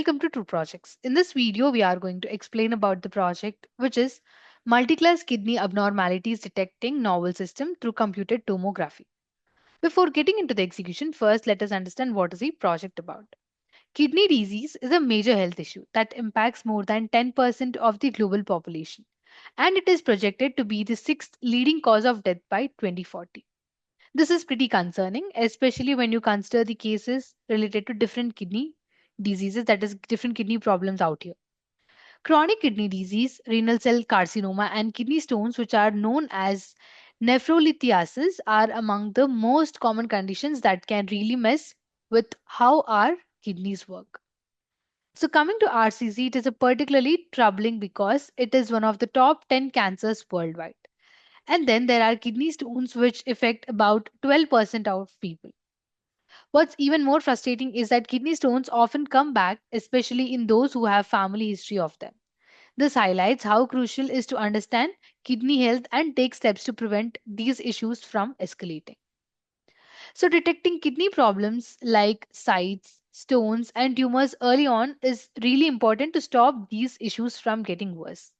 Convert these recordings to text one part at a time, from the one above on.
welcome to True Projects. In this video, we are going to explain about the project which is Multiclass Kidney Abnormalities Detecting Novel System through Computed Tomography. Before getting into the execution, first let us understand what is the project about. Kidney disease is a major health issue that impacts more than 10% of the global population, and it is projected to be the sixth leading cause of death by 2040. This is pretty concerning, especially when you consider the cases related to different kidney diseases, that is, different kidney problems out here. Chronic kidney disease, renal cell carcinoma, and kidney stones, which are known as nephrolithiasis, are among the most common conditions that can really mess with how our kidneys work. So, coming to RCC, it is a particularly troubling because it is one of the top 10 cancers worldwide. And then there are kidney stones, which affect about 12% of people. What's even more frustrating is that kidney stones often come back, especially in those who have family history of them. This highlights how crucial it is to understand kidney health and take steps to prevent these issues from escalating. So, detecting kidney problems like cysts, stones, and tumors early on is really important to stop these issues from getting worse.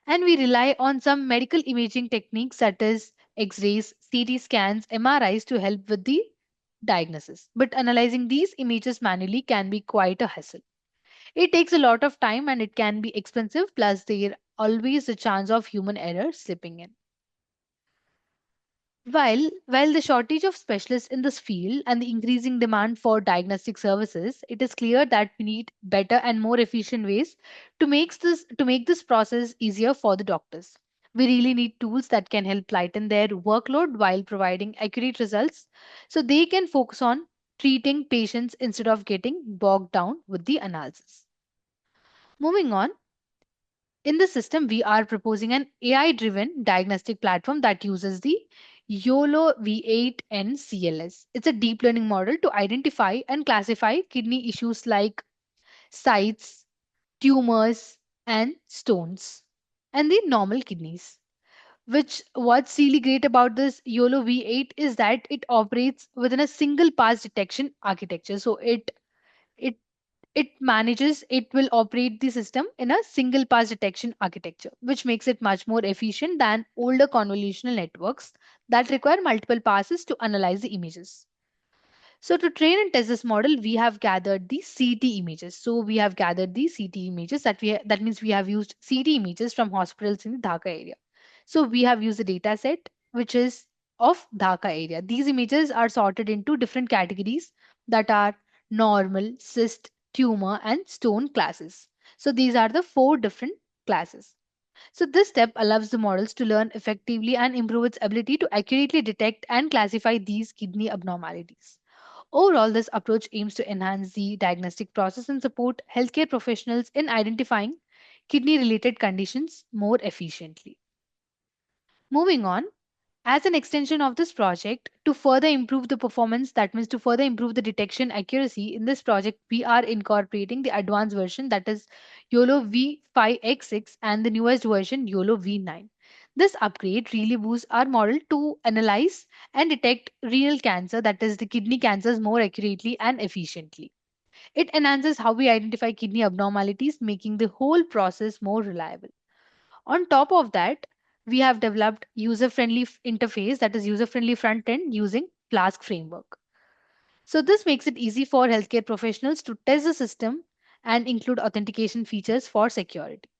And we rely on some medical imaging techniques such as X rays, CT scans, MRIs to help with the diagnosis. But analyzing these images manually can be quite a hassle. It takes a lot of time and it can be expensive, plus, there always a chance of human error slipping in. While the shortage of specialists in this field and the increasing demand for diagnostic services, it is clear that we need better and more efficient ways to make this process easier for the doctors. We really need tools that can help lighten their workload while providing accurate results so they can focus on treating patients instead of getting bogged down with the analysis. Moving on, in the system, we are proposing an AI driven diagnostic platform that uses the YOLO V8N CLS. It's a deep learning model to identify and classify kidney issues like cysts, tumors, and stones, and the normal kidneys. Which what's really great about this YOLO V8 is that it operates within a single pass detection architecture. So it it will operate the system in a single pass detection architecture, which makes it much more efficient than older convolutional networks that require multiple passes to analyze the images. So to train and test this model, we have gathered the CT images. So we have gathered the CT images that means we have used CT images from hospitals in the Dhaka area. So we have used the data set which is of Dhaka area. These images are sorted into different categories that are normal, cyst, tumor, and stone classes. So these are the four different classes. So this step allows the models to learn effectively and improve its ability to accurately detect and classify these kidney abnormalities. Overall, this approach aims to enhance the diagnostic process and support healthcare professionals in identifying kidney related conditions more efficiently. Moving on, as an extension of this project, to further improve the performance, that means to further improve the detection accuracy, in this project, we are incorporating the advanced version that is YOLO V5X6 and the newest version YOLO V9. This upgrade really boosts our model to analyze and detect renal cancer, that is the kidney cancers, more accurately and efficiently. It enhances how we identify kidney abnormalities, making the whole process more reliable. On top of that, we have developed user-friendly interface, that is user-friendly front end using Flask framework. So this makes it easy for healthcare professionals to test the system and include authentication features for security.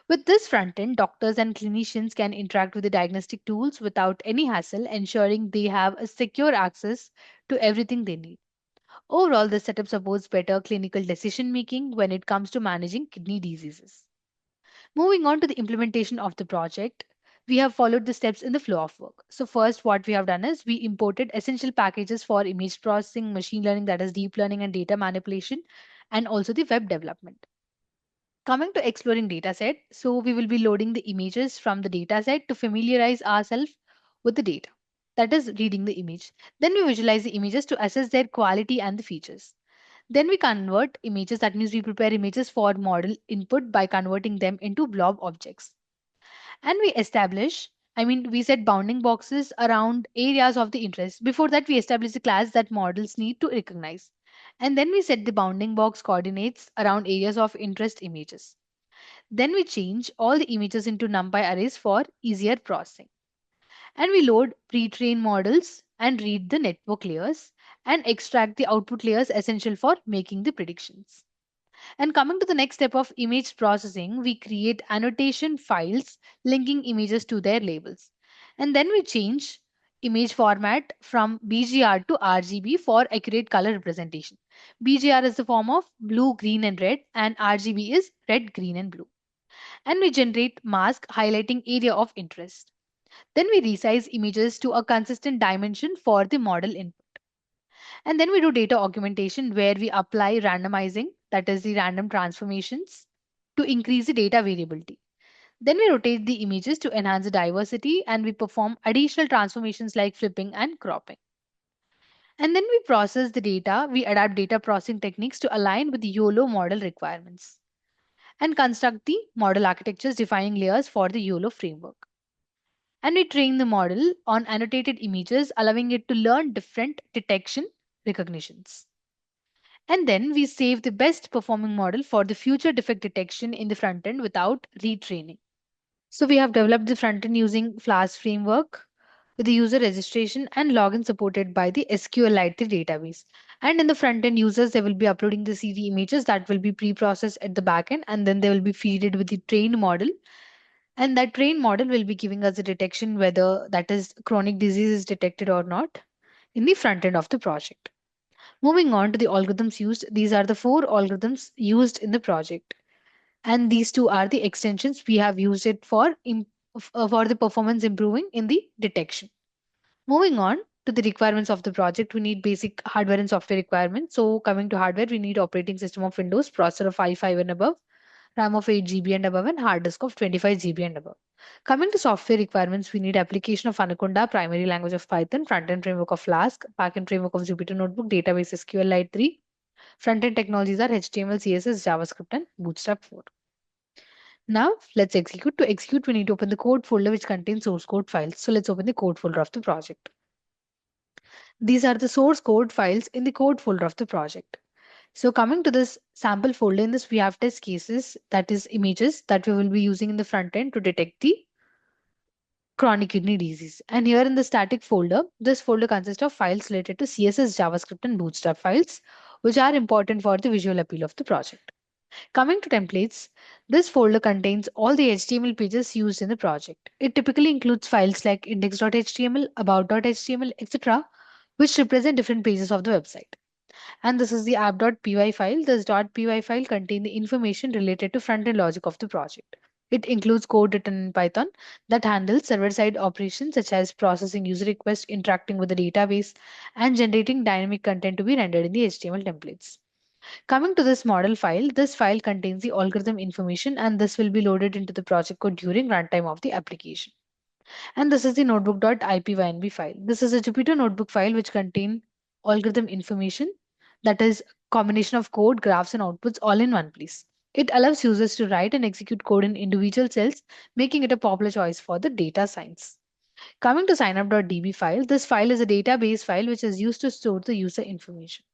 With this front end, doctors and clinicians can interact with the diagnostic tools without any hassle, ensuring they have a secure access to everything they need. Overall, this setup supports better clinical decision making when it comes to managing kidney diseases. Moving on to the implementation of the project, we have followed the steps in the flow of work. So, first, what we have done is we imported essential packages for image processing, machine learning, that is deep learning, and data manipulation, and also the web development. Coming to exploring dataset, so we will be loading the images from the dataset to familiarize ourselves with the data. That is reading the image. Then we visualize the images to assess their quality and the features. Then we convert images, that means we prepare images for model input by converting them into blob objects. And we set bounding boxes around areas of the interest. Before that, we establish the class that models need to recognize. And then we set the bounding box coordinates around areas of interest images. Then we change all the images into NumPy arrays for easier processing. And we load pre-trained models and read the network layers and extract the output layers essential for making the predictions. And coming to the next step of image processing, we create annotation files linking images to their labels. And then we change image format from BGR to RGB for accurate color representation. BGR is the form of blue, green, and red, and RGB is red, green, and blue. And we generate mask highlighting area of interest. Then we resize images to a consistent dimension for the model input. And then we do data augmentation where we apply randomizing, that is the random transformations, to increase the data variability. Then we rotate the images to enhance the diversity and we perform additional transformations like flipping and cropping. And then we process the data, we adapt data processing techniques to align with the YOLO model requirements and construct the model architectures defining layers for the YOLO framework. And we train the model on annotated images, allowing it to learn different detection recognitions. And then we save the best performing model for the future defect detection in the front end without retraining. So we have developed the front end using Flask framework with the user registration and login supported by the SQLite database. And in the front end users, they will be uploading the CD images that will be pre-processed at the back end and then they will be feeded with the trained model. And that trained model will be giving us a detection whether that is chronic disease is detected or not in the front end of the project. Moving on to the algorithms used, these are the four algorithms used in the project. And these two are the extensions we have used it for for the performance improving in the detection. Moving on to the requirements of the project, we need basic hardware and software requirements. So coming to hardware, we need operating system of Windows, processor of i5 and above, RAM of 8 GB and above, and hard disk of 25 GB and above. Coming to software requirements, we need application of Anaconda, primary language of Python, front-end framework of Flask, back-end framework of Jupyter Notebook, database SQLite 3. Front-end technologies are HTML, CSS, JavaScript, and Bootstrap 4. Now let's execute. To execute, we need to open the code folder which contains source code files. So let's open the code folder of the project. These are the source code files in the code folder of the project. So coming to this sample folder, in this we have test cases, that is images that we will be using in the front end to detect the chronic kidney disease. And here in the static folder, this folder consists of files related to CSS, JavaScript, and Bootstrap files, which are important for the visual appeal of the project. Coming to templates, this folder contains all the HTML pages used in the project. It typically includes files like index.html, about.html, etc., which represent different pages of the website. And this is the app.py file. This .py file contains the information related to front-end logic of the project. It includes code written in Python that handles server-side operations such as processing user requests, interacting with the database, and generating dynamic content to be rendered in the HTML templates. Coming to this model file, this file contains the algorithm information and this will be loaded into the project code during runtime of the application. And this is the notebook.ipynb file. This is a Jupyter notebook file which contain algorithm information, that is combination of code, graphs and outputs all in one place. It allows users to write and execute code in individual cells, making it a popular choice for the data science. Coming to signup.db file, this file is a database file which is used to store the user information.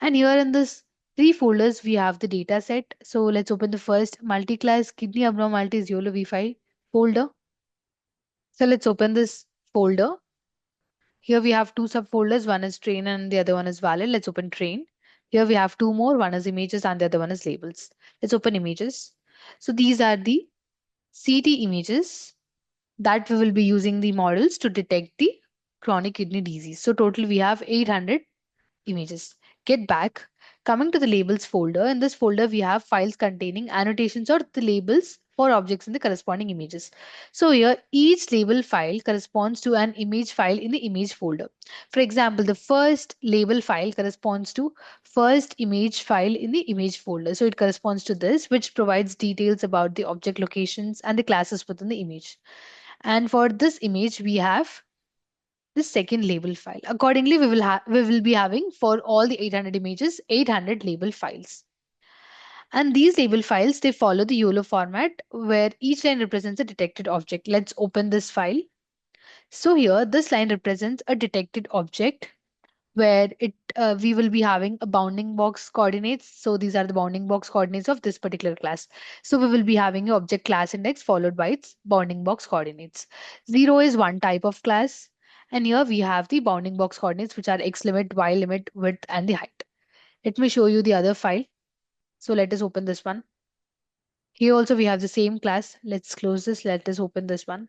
And here in this three folders, we have the data set. So let's open the first multi-class kidney abnormalities YOLO V5 folder. So let's open this folder. Here we have two subfolders. One is train and the other one is valid. Let's open train. Here we have two more. One is images and the other one is labels. Let's open images. So these are the CT images that we will be using the models to detect the chronic kidney disease. So total we have 800 images. Get back. Coming to the labels folder, in this folder we have files containing annotations or the labels for objects in the corresponding images. So here each label file corresponds to an image file in the image folder. For example, the first label file corresponds to first image file in the image folder. So it corresponds to this, which provides details about the object locations and the classes within the image. And for this image, we have the second label file. Accordingly, we will be having for all the 800 images 800 label files. And these label files, they follow the YOLO format where each line represents a detected object. Let's open this file. So here this line represents a detected object where it we will be having a bounding box coordinates. So these are the bounding box coordinates of this particular class. So we will be having your object class index followed by its bounding box coordinates. 0 is one type of class, and here we have the bounding box coordinates, which are x limit, y limit, width, and the height. Let me show you the other file. So let us open this one. Here also we have the same class. Let's close this. Let us open this one.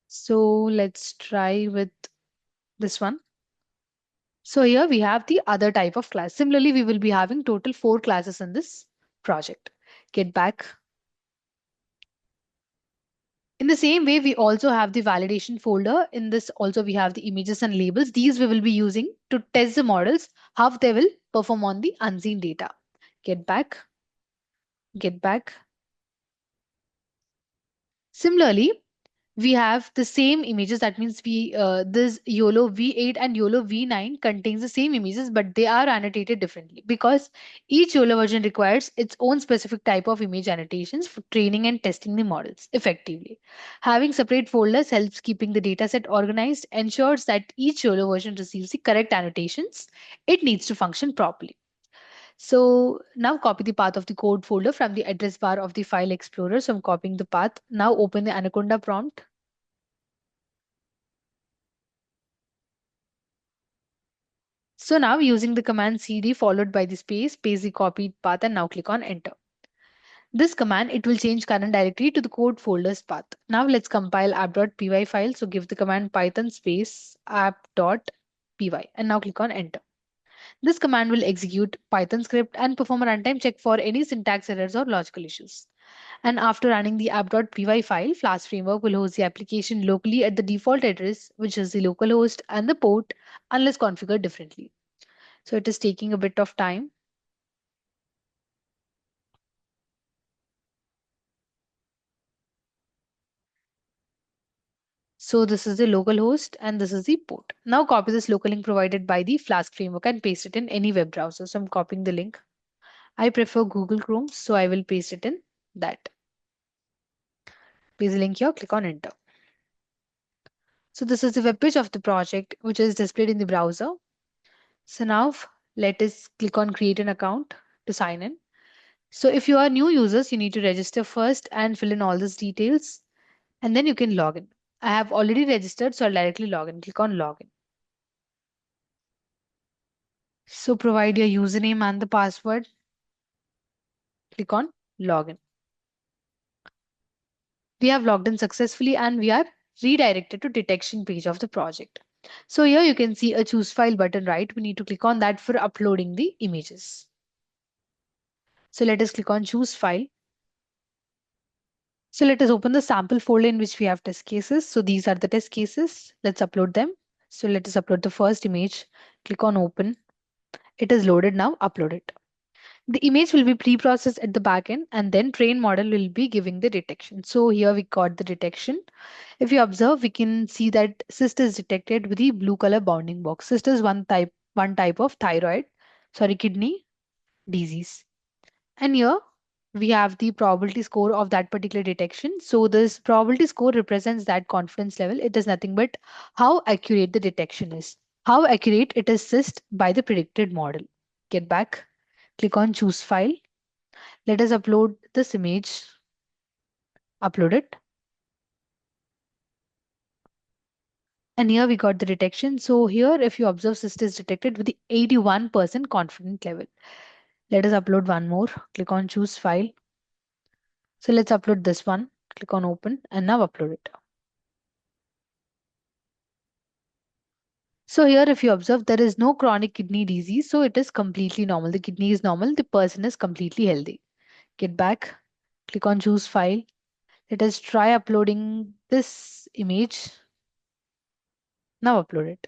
So let's try with this one. So here we have the other type of class. Similarly, we will be having total 4 classes in this project. Get back. In the same way, we also have the validation folder. In this also we have the images and labels. These we will be using to test the models, how they will perform on the unseen data. Get back, get back. Similarly, we have the same images. That means we this YOLO V8 and YOLO V9 contains the same images, but they are annotated differently because each YOLO version requires its own specific type of image annotations for training and testing the models effectively. Having separate folders helps keeping the dataset organized, ensures that each YOLO version receives the correct annotations it needs to function properly. So now copy the path of the code folder from the address bar of the file explorer. So I'm copying the path. Now open the Anaconda prompt. So now using the command cd followed by the space, paste the copied path and now click on enter. This command, it will change current directory to the code folder's path. Now let's compile app.py file. So give the command python space app.py and now click on enter. This command will execute Python script and perform a runtime check for any syntax errors or logical issues. And after running the app.py file, Flask framework will host the application locally at the default address, which is the localhost and the port, unless configured differently. So it is taking a bit of time. So this is the local host and this is the port. Now copy this local link provided by the Flask framework and paste it in any web browser. So I'm copying the link. I prefer Google Chrome, so I will paste it in that. Paste the link here, click on enter. So this is the web page of the project, which is displayed in the browser. So now let us click on create an account to sign in. So if you are new users, you need to register first and fill in all these details, and then you can log in. I have already registered, so I'll directly log in. Click on login. So provide your username and the password. Click on login. We have logged in successfully and we are redirected to detection page of the project. So here you can see a choose file button, right? We need to click on that for uploading the images. So let us click on choose file. So let us open the sample folder in which we have test cases. So these are the test cases. Let's upload them. So let us upload the first image. Click on open. It is loaded now. Upload it. The image will be pre-processed at the backend and then train model will be giving the detection. So here we got the detection. If you observe, we can see that cyst is detected with the blue color bounding box. Cyst is one type of kidney disease. And here we have the probability score of that particular detection. So this probability score represents that confidence level. It is nothing but how accurate the detection is, how accurate it is assessed by the predicted model. Get back, click on choose file. Let us upload this image. Upload it. And here we got the detection. So here, if you observe, cyst is detected with the 81% confident level. Let us upload one more. Click on choose file. So let's upload this one. Click on open and now upload it. So here, if you observe, there is no chronic kidney disease. So it is completely normal. The kidney is normal. The person is completely healthy. Get back. Click on choose file. Let us try uploading this image. Now upload it.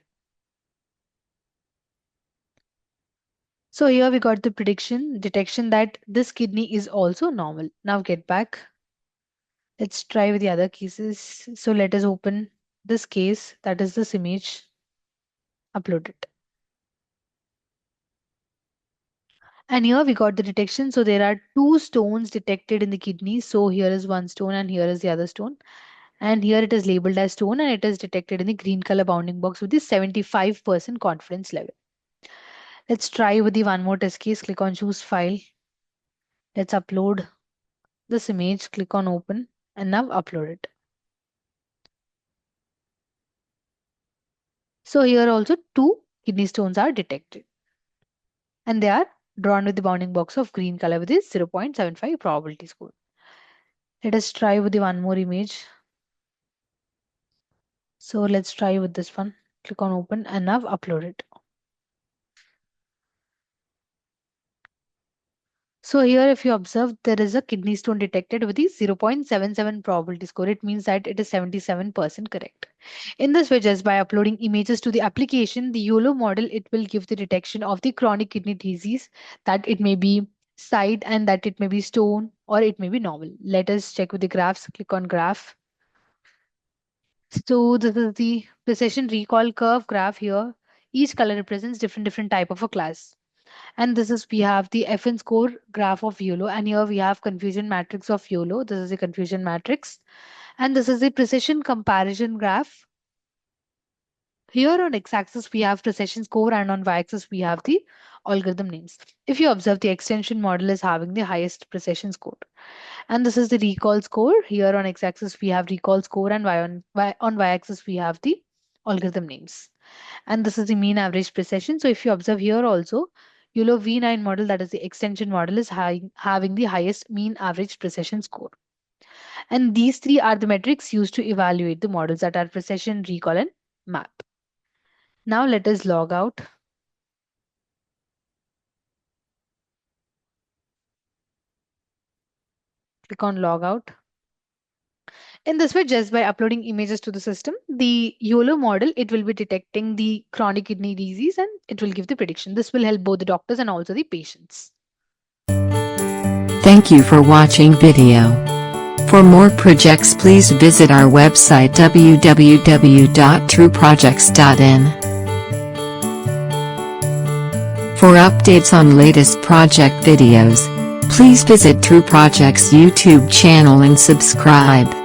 So here we got the detection that this kidney is also normal. Now get back. Let's try with the other cases. So let us open this case, that is this image, upload it. And here we got the detection. So there are two stones detected in the kidney. So here is one stone and here is the other stone. And here it is labeled as stone and it is detected in the green color bounding box with the 75% confidence level. Let's try with the one more test case. Click on choose file. Let's upload this image. Click on open and now upload it. So here also two kidney stones are detected and they are drawn with the bounding box of green color with this 0.75 probability score. Let us try with the one more image. So let's try with this one. Click on open and now upload it. So here if you observe there is a kidney stone detected with the 0.77 probability score. It means that it is 77% correct. In this way, just by uploading images to the application, the YOLO model, it will give the detection of the chronic kidney disease, that it may be site and that it may be stone or it may be normal. Let us check with the graphs. Click on graph. So this is the precision recall curve graph here. Each color represents different type of a class. And this is we have the FN score graph of YOLO, and here we have confusion matrix of YOLO. This is the confusion matrix, and this is the precision comparison graph. Here on x-axis we have precision score, and on y-axis we have the algorithm names. If you observe, the extension model is having the highest precision score, and this is the recall score. Here on x-axis we have recall score, and on y-axis we have the algorithm names. And this is the mean average precision. So if you observe here also, YOLO V9 model, that is the extension model, is having the highest mean average precision score. And these three are the metrics used to evaluate the models, that are precision, recall, and map. Now let us log out. Click on log out. In this way, just by uploading images to the system, the YOLO model, it will be detecting the chronic kidney disease and it will give the prediction. This will help both the doctors and also the patients. Thank you for watching video. For more projects, please visit our website www.trueprojects.in. For updates on latest project videos, please visit True Projects YouTube channel and subscribe.